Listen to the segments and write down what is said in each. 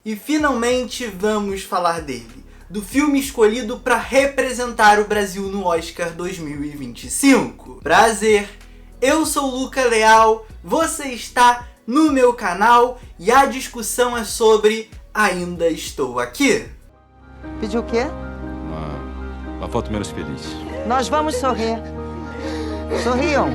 E finalmente vamos falar dele, do filme escolhido para representar o Brasil no Oscar 2025. Prazer, eu sou o Luca Leal, você está no meu canal e a discussão é sobre Ainda Estou Aqui. Pediu o quê? Uma foto menos feliz. Nós vamos sorrir. Sorriam.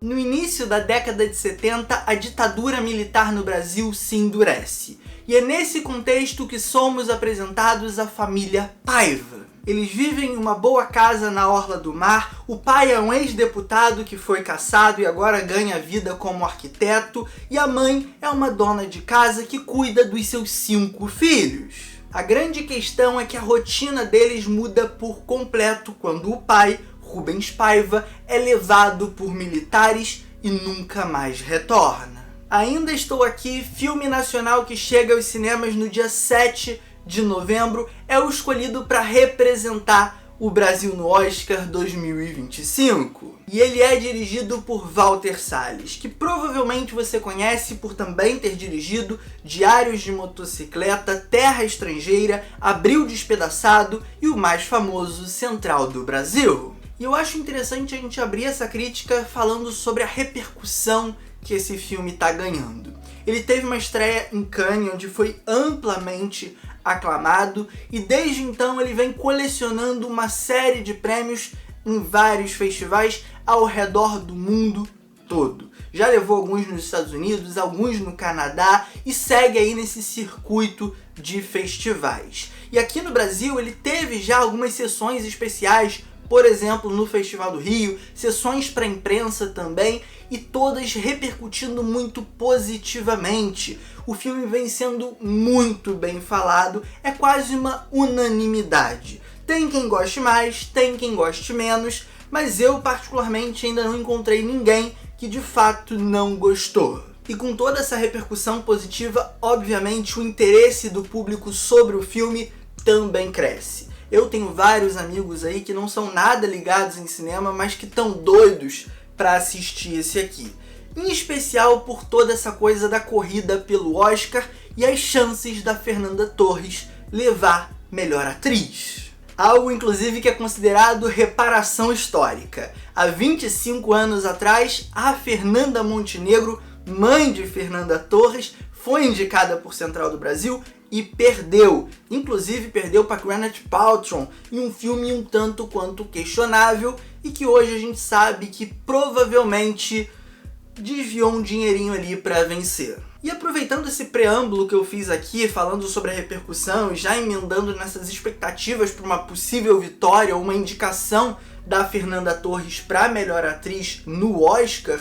No início da década de 70, a ditadura militar no Brasil se endurece. E é nesse contexto que somos apresentados à família Paiva. Eles vivem em uma boa casa na Orla do Mar, o pai é um ex-deputado que foi cassado e agora ganha vida como arquiteto, e a mãe é uma dona de casa que cuida dos seus 5 filhos. A grande questão é que a rotina deles muda por completo quando o pai, Rubens Paiva, é levado por militares e nunca mais retorna. Ainda Estou Aqui, filme nacional que chega aos cinemas no dia 7 de novembro, é o escolhido para representar o Brasil no Oscar 2025. E ele é dirigido por Walter Salles, que provavelmente você conhece por também ter dirigido Diários de Motocicleta, Terra Estrangeira, Abril Despedaçado e o mais famoso Central do Brasil. E eu acho interessante a gente abrir essa crítica falando sobre a repercussão que esse filme está ganhando. Ele teve uma estreia em Cannes, onde foi amplamente aclamado, e desde então ele vem colecionando uma série de prêmios em vários festivais ao redor do mundo todo. Já levou alguns nos Estados Unidos, alguns no Canadá, e segue aí nesse circuito de festivais. E aqui no Brasil ele teve já algumas sessões especiais, por exemplo, no Festival do Rio, sessões para imprensa também, e todas repercutindo muito positivamente. O filme vem sendo muito bem falado, é quase uma unanimidade. Tem quem goste mais, tem quem goste menos, mas eu particularmente ainda não encontrei ninguém que de fato não gostou. E com toda essa repercussão positiva, obviamente o interesse do público sobre o filme também cresce. Eu tenho vários amigos aí que não são nada ligados em cinema, mas que estão doidos para assistir esse aqui. Em especial por toda essa coisa da corrida pelo Oscar e as chances da Fernanda Torres levar melhor atriz. Algo inclusive que é considerado reparação histórica. Há 25 anos atrás, a Fernanda Montenegro, mãe de Fernanda Torres, foi indicada por Central do Brasil e perdeu. Inclusive perdeu para Gwyneth Paltrow em um filme um tanto quanto questionável e que hoje a gente sabe que provavelmente desviou um dinheirinho ali para vencer. E aproveitando esse preâmbulo que eu fiz aqui, falando sobre a repercussão e já emendando nessas expectativas para uma possível vitória ou uma indicação da Fernanda Torres para melhor atriz no Oscar,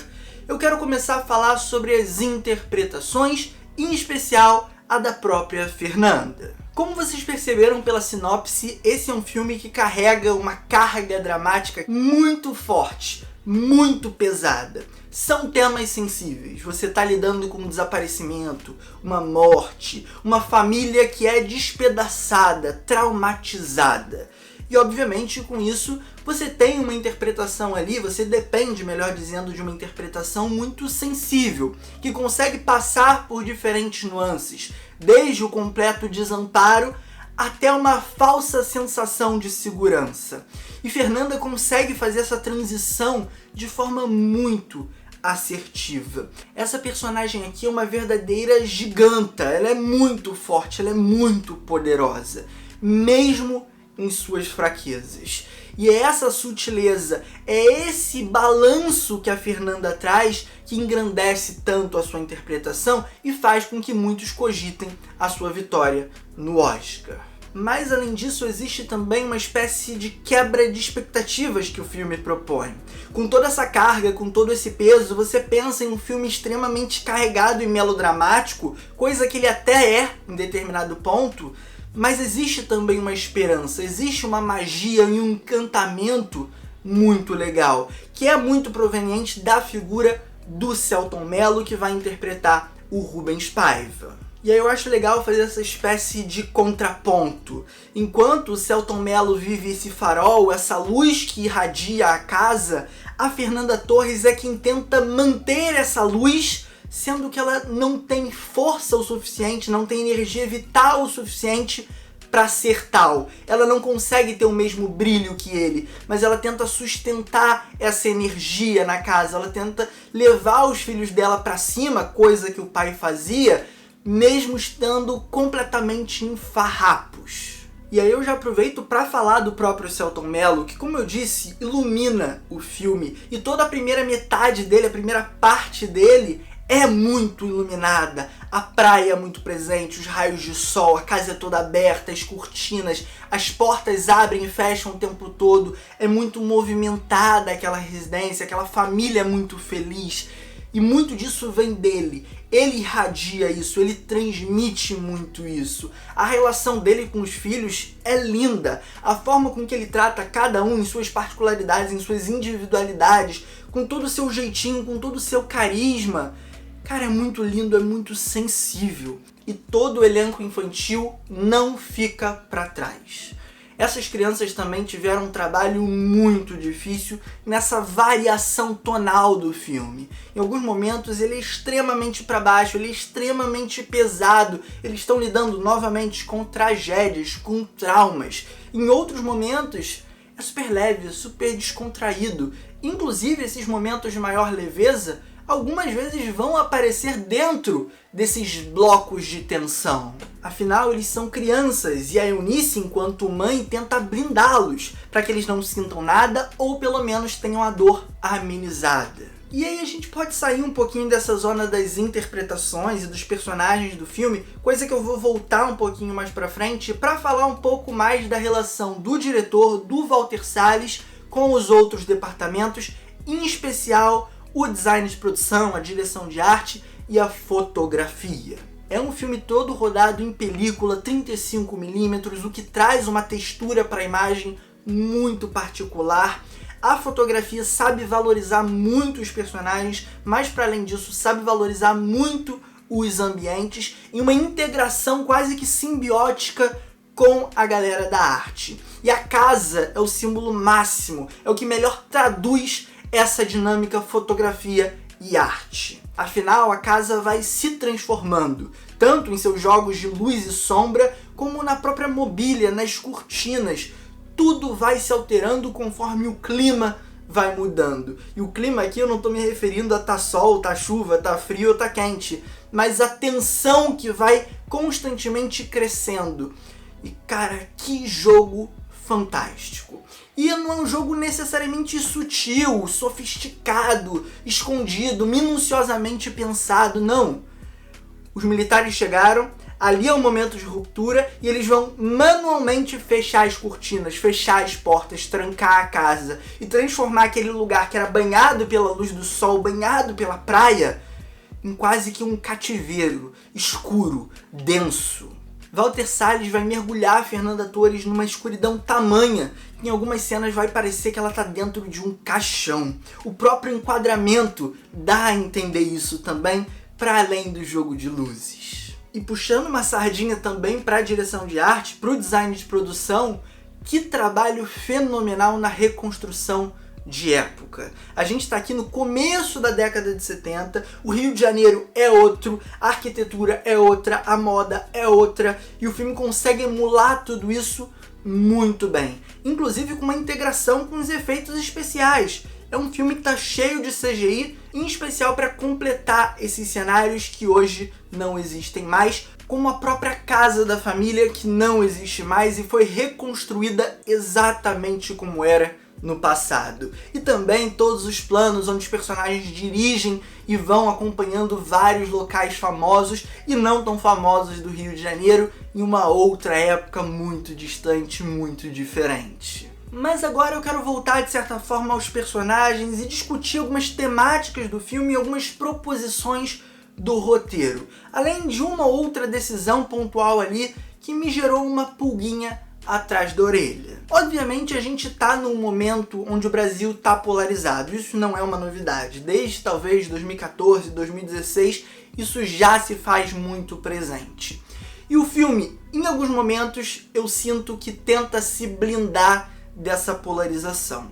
eu quero começar a falar sobre as interpretações, em especial a da própria Fernanda. Como vocês perceberam pela sinopse, esse é um filme que carrega uma carga dramática muito forte, muito pesada. São temas sensíveis, você está lidando com um desaparecimento, uma morte, uma família que é despedaçada, traumatizada. E obviamente com isso você tem uma interpretação ali, você depende, melhor dizendo, de uma interpretação muito sensível, que consegue passar por diferentes nuances, desde o completo desamparo até uma falsa sensação de segurança. E Fernanda consegue fazer essa transição de forma muito assertiva. Essa personagem aqui é uma verdadeira giganta, ela é muito forte, ela é muito poderosa, mesmo em suas fraquezas. E é essa sutileza, é esse balanço que a Fernanda traz que engrandece tanto a sua interpretação e faz com que muitos cogitem a sua vitória no Oscar. Mas além disso, existe também uma espécie de quebra de expectativas que o filme propõe. Com toda essa carga, com todo esse peso, você pensa em um filme extremamente carregado e melodramático, coisa que ele até é em determinado ponto, mas existe também uma esperança, existe uma magia e um encantamento muito legal, que é muito proveniente da figura do Selton Mello, que vai interpretar o Rubens Paiva. E aí eu acho legal fazer essa espécie de contraponto. Enquanto o Selton Mello vive esse farol, essa luz que irradia a casa, a Fernanda Torres é quem tenta manter essa luz sendo que ela não tem força o suficiente, não tem energia vital o suficiente para ser tal. Ela não consegue ter o mesmo brilho que ele, mas ela tenta sustentar essa energia na casa, ela tenta levar os filhos dela para cima, coisa que o pai fazia, mesmo estando completamente em farrapos. E aí eu já aproveito para falar do próprio Selton Mello, que, como eu disse, ilumina o filme, e toda a primeira metade dele, a primeira parte dele, é muito iluminada. A praia é muito presente, os raios de sol, a casa é toda aberta, as cortinas, as portas abrem e fecham o tempo todo. É muito movimentada aquela residência, aquela família é muito feliz. E muito disso vem dele. Ele irradia isso, ele transmite muito isso. A relação dele com os filhos é linda. A forma com que ele trata cada um em suas particularidades, em suas individualidades, com todo o seu jeitinho, com todo o seu carisma. Cara, é muito lindo, é muito sensível. E todo o elenco infantil não fica para trás. Essas crianças também tiveram um trabalho muito difícil nessa variação tonal do filme. Em alguns momentos ele é extremamente para baixo, ele é extremamente pesado. Eles estão lidando novamente com tragédias, com traumas. Em outros momentos é super leve, super descontraído. Inclusive esses momentos de maior leveza algumas vezes vão aparecer dentro desses blocos de tensão. Afinal, eles são crianças e a Eunice, enquanto mãe, tenta blindá-los para que eles não sintam nada ou pelo menos tenham a dor amenizada. E aí a gente pode sair um pouquinho dessa zona das interpretações e dos personagens do filme, coisa que eu vou voltar um pouquinho mais pra frente para falar um pouco mais da relação do diretor, do Walter Salles, com os outros departamentos, em especial o design de produção, a direção de arte e a fotografia. É um filme todo rodado em película 35mm, o que traz uma textura para a imagem muito particular. A fotografia sabe valorizar muito os personagens, mas para além disso sabe valorizar muito os ambientes em uma integração quase que simbiótica com a galera da arte. E a casa é o símbolo máximo, é o que melhor traduz essa dinâmica fotografia e arte. Afinal, a casa vai se transformando, tanto em seus jogos de luz e sombra, como na própria mobília, nas cortinas. Tudo vai se alterando conforme o clima vai mudando. E o clima aqui eu não estou me referindo a tá sol, tá chuva, tá frio ou tá quente, mas a tensão que vai constantemente crescendo. E cara, que jogo fantástico. E não é um jogo necessariamente sutil, sofisticado, escondido, minuciosamente pensado, não. Os militares chegaram, ali é um momento de ruptura e eles vão manualmente fechar as cortinas, fechar as portas, trancar a casa e transformar aquele lugar que era banhado pela luz do sol, banhado pela praia, em quase que um cativeiro, escuro, denso. Walter Salles vai mergulhar a Fernanda Torres numa escuridão tamanha que em algumas cenas vai parecer que ela está dentro de um caixão. O próprio enquadramento dá a entender isso também, para além do jogo de luzes. E puxando uma sardinha também para a direção de arte, para o design de produção, que trabalho fenomenal na reconstrução de época. A gente está aqui no começo da década de 70, o Rio de Janeiro é outro, a arquitetura é outra, a moda é outra, e o filme consegue emular tudo isso muito bem, inclusive com uma integração com os efeitos especiais. É um filme que está cheio de CGI, em especial para completar esses cenários que hoje não existem mais, como a própria casa da família que não existe mais e foi reconstruída exatamente como era no passado. E também todos os planos onde os personagens dirigem e vão acompanhando vários locais famosos e não tão famosos do Rio de Janeiro em uma outra época muito distante, muito diferente. Mas agora eu quero voltar de certa forma aos personagens e discutir algumas temáticas do filme e algumas proposições do roteiro, além de uma outra decisão pontual ali que me gerou uma pulguinha atrás da orelha. Obviamente a gente tá num momento onde o Brasil tá polarizado, isso não é uma novidade, desde talvez 2014, 2016, isso já se faz muito presente. E o filme, em alguns momentos, eu sinto que tenta se blindar dessa polarização.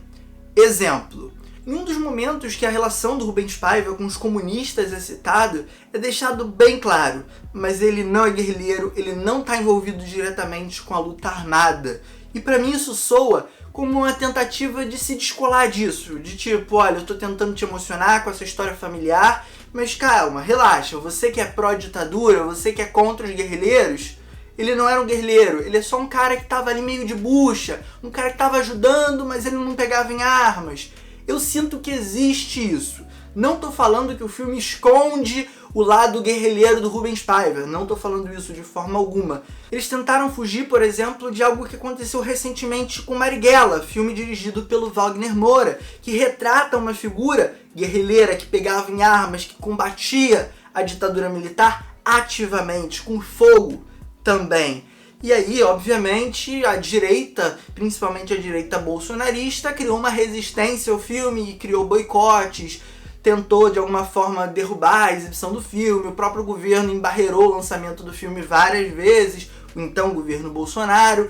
Exemplo, Em um dos momentos que a relação do Rubens Paiva com os comunistas é citado, é deixado bem claro, mas ele não é guerrilheiro, ele não está envolvido diretamente com a luta armada. E para mim isso soa como uma tentativa de se descolar disso, de tipo, olha, eu tô tentando te emocionar com essa história familiar, mas calma, relaxa, você que é pró-ditadura, você que é contra os guerrilheiros, ele não era um guerrilheiro, ele é só um cara que tava ali meio de bucha, um cara que tava ajudando, mas ele não pegava em armas. Eu sinto que existe isso. Não tô falando que o filme esconde o lado guerrilheiro do Rubens Paiva, não tô falando isso de forma alguma. Eles tentaram fugir, por exemplo, de algo que aconteceu recentemente com Marighella, filme dirigido pelo Wagner Moura, que retrata uma figura guerrilheira que pegava em armas, que combatia a ditadura militar ativamente, com fogo também. E aí, obviamente, a direita, principalmente a direita bolsonarista, criou uma resistência ao filme e criou boicotes, tentou de alguma forma derrubar a exibição do filme, o próprio governo embarreirou o lançamento do filme várias vezes, o então governo Bolsonaro.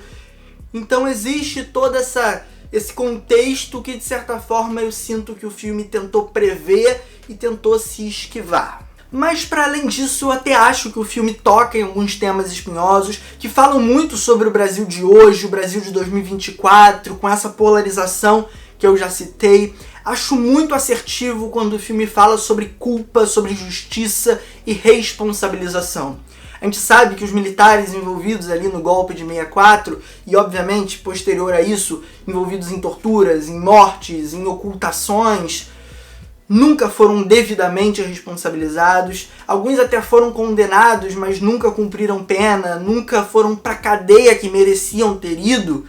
Então existe todo esse contexto que de certa forma eu sinto que o filme tentou prever e tentou se esquivar. Mas para além disso, eu até acho que o filme toca em alguns temas espinhosos que falam muito sobre o Brasil de hoje, o Brasil de 2024, com essa polarização que eu já citei. Acho muito assertivo quando o filme fala sobre culpa, sobre justiça e responsabilização. A gente sabe que os militares envolvidos ali no golpe de 64 e, obviamente, posterior a isso, envolvidos em torturas, em mortes, em ocultações, nunca foram devidamente responsabilizados. Alguns até foram condenados, mas nunca cumpriram pena, nunca foram pra cadeia que mereciam ter ido.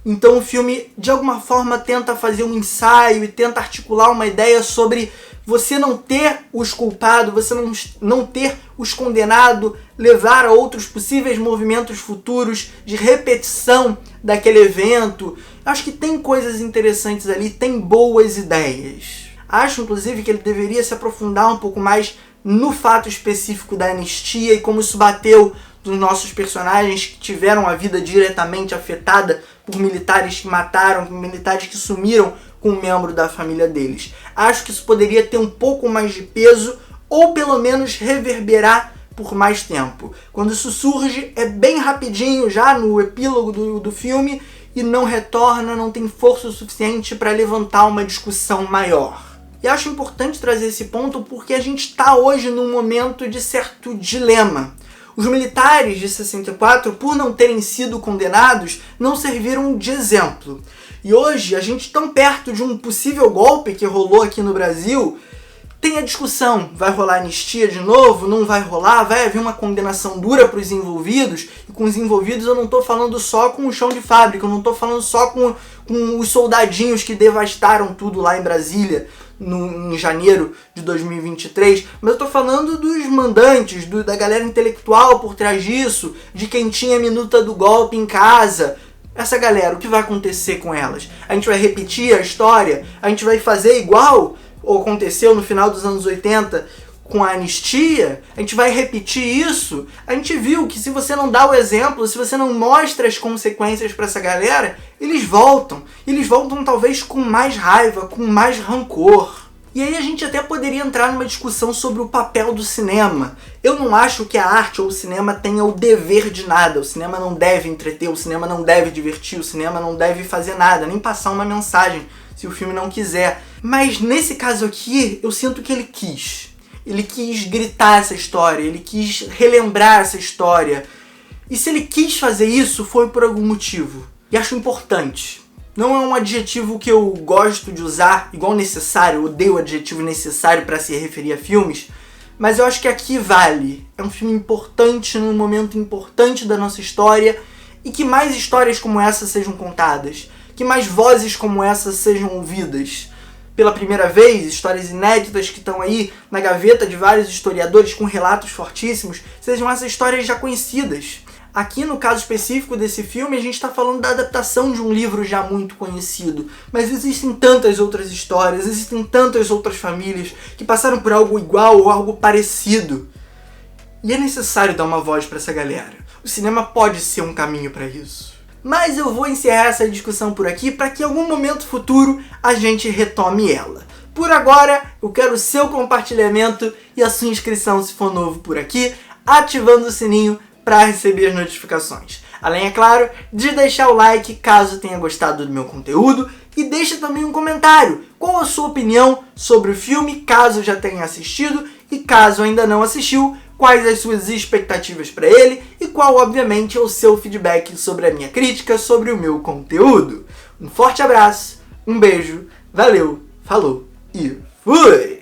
Então o filme, de alguma forma, tenta fazer um ensaio e tenta articular uma ideia sobre você não ter os culpados, você não ter os condenados, levar a outros possíveis movimentos futuros de repetição daquele evento. Acho que tem coisas interessantes ali, tem boas ideias. Acho, inclusive, que ele deveria se aprofundar um pouco mais no fato específico da anistia e como isso bateu dos nossos personagens que tiveram a vida diretamente afetada por militares que mataram, por militares que sumiram com um membro da família deles. Acho que isso poderia ter um pouco mais de peso ou pelo menos reverberar por mais tempo. Quando isso surge, é bem rapidinho já no epílogo do filme e não retorna, não tem força o suficiente para levantar uma discussão maior. E acho importante trazer esse ponto porque a gente está hoje num momento de certo dilema. Os militares de 64, por não terem sido condenados, não serviram de exemplo. E hoje, a gente tão perto de um possível golpe que rolou aqui no Brasil, tem a discussão, vai rolar anistia de novo, não vai rolar, vai haver uma condenação dura para os envolvidos, e com os envolvidos eu não estou falando só com o chão de fábrica, eu não estou falando só com os soldadinhos que devastaram tudo lá em Brasília, em janeiro de 2023, mas eu estou falando dos mandantes, da galera intelectual por trás disso, de quem tinha a minuta do golpe em casa. Essa galera, o que vai acontecer com elas? A gente vai repetir a história? A gente vai fazer igual aconteceu no final dos anos 80 com a anistia? A gente vai repetir isso? A gente viu que se você não dá o exemplo, se você não mostra as consequências para essa galera, eles voltam. Eles voltam talvez com mais raiva, com mais rancor. E aí a gente até poderia entrar numa discussão sobre o papel do cinema. Eu não acho que a arte ou o cinema tenha o dever de nada. O cinema não deve entreter, o cinema não deve divertir, o cinema não deve fazer nada, nem passar uma mensagem, se o filme não quiser. Mas nesse caso aqui, eu sinto que ele quis. Ele quis gritar essa história, ele quis relembrar essa história. E se ele quis fazer isso, foi por algum motivo. E acho importante. Não é um adjetivo que eu gosto de usar, igual necessário, eu odeio o adjetivo necessário para se referir a filmes, mas eu acho que aqui vale. É um filme importante, num momento importante da nossa história, e que mais histórias como essa sejam contadas, que mais vozes como essa sejam ouvidas. Pela primeira vez, histórias inéditas que estão aí na gaveta de vários historiadores com relatos fortíssimos, sejam essas histórias já conhecidas. Aqui, no caso específico desse filme, a gente está falando da adaptação de um livro já muito conhecido. Mas existem tantas outras histórias, existem tantas outras famílias que passaram por algo igual ou algo parecido. E é necessário dar uma voz para essa galera. O cinema pode ser um caminho para isso. mas eu vou encerrar essa discussão por aqui para que em algum momento futuro a gente retome ela. Por agora, eu quero o seu compartilhamento e a sua inscrição se for novo por aqui, ativando o sininho para receber as notificações. Além, é claro, de deixar o like caso tenha gostado do meu conteúdo e deixa também um comentário. Qual a sua opinião sobre o filme, caso já tenha assistido e caso ainda não assistiu, quais as suas expectativas para ele e qual, obviamente, é o seu feedback sobre a minha crítica, sobre o meu conteúdo. Um forte abraço, um beijo, valeu, falou e fui!